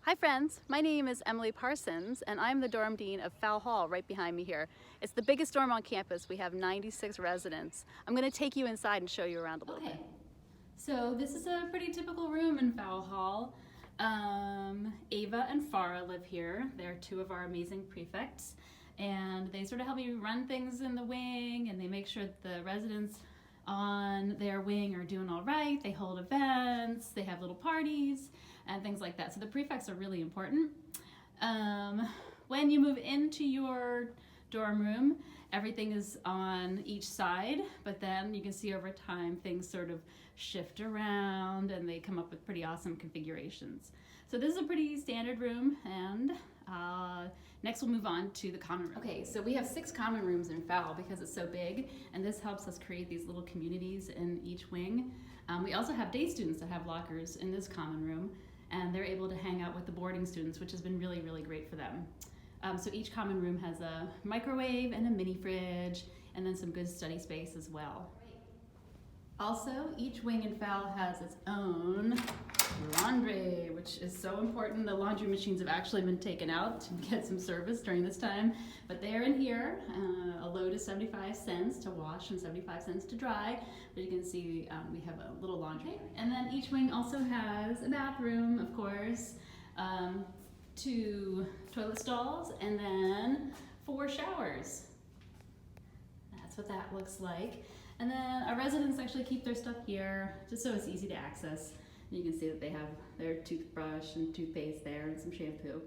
Hi friends, my name is Emily Parsons and I'm the dorm dean of Fowle Hall right behind me here. It's the biggest dorm on campus. We have 96 residents. I'm going to take you inside and show you around a little bit. So this is a pretty typical room in Fowle Hall. Ava and Farah live here. They're two of our amazing prefects and they sort of help me run things in the wing and they make sure that the residents on their wing are doing all right. They hold events, they have little parties and things like that. So the prefects are really important. When you move into your dorm room, everything is on each side, but then you can see over time things sort of shift around and they come up with pretty awesome configurations. So this is a pretty standard room, and next we'll move on to the common room. Okay, so we have 6 common rooms in Fowle because it's so big, and this helps us create these little communities in each wing. We also have day students that have lockers in this common room, and they're able to hang out with the boarding students, which has been really, really great for them. So each common room has a microwave and a mini fridge, and then some good study space as well. Also, each wing in Fowle has its own laundry, which is so important. The laundry machines have actually been taken out to get some service during this time, but they're in here. A load is 75 cents to wash and 75 cents to dry, but you can see we have a little laundry. And then each wing also has a bathroom, of course, 2 toilet stalls, and then 4 showers. That's what that looks like. And then our residents actually keep their stuff here just so it's easy to access. You can see that they have their toothbrush and toothpaste there and some shampoo.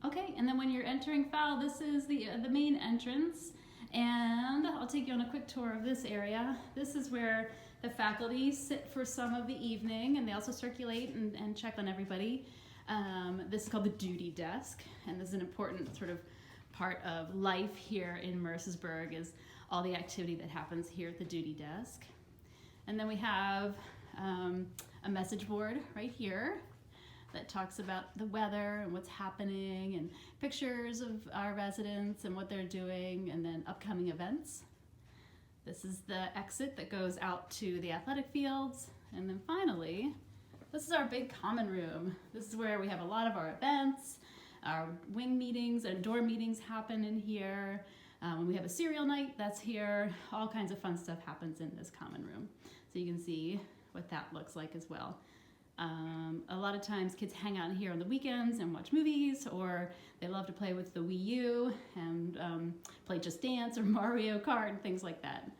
Okay, and then when you're entering Fowle, this is the main entrance, and I'll take you on a quick tour of this area. This is where the faculty sit for some of the evening, and they also circulate and check on everybody. This is called the duty desk, and this is an important sort of part of life here in Mercersburg, is all the activity that happens here at the duty desk. And then we have a message board right here that talks about the weather and what's happening, and pictures of our residents and what they're doing, and then upcoming events. This is the exit that goes out to the athletic fields. And then finally, this is our big common room. This is where we have a lot of our events. Our wing meetings and dorm meetings happen in here. When we have a cereal night, that's here. All kinds of fun stuff happens in this common room. So you can see what that looks like as well. A lot of times kids hang out here on the weekends and watch movies, or they love to play with the Wii U and play Just Dance or Mario Kart and things like that.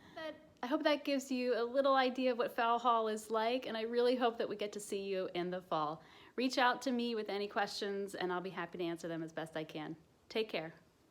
I hope that gives you a little idea of what Fowle Hall is like, and I really hope that we get to see you in the fall. Reach out to me with any questions and I'll be happy to answer them as best I can. Take care.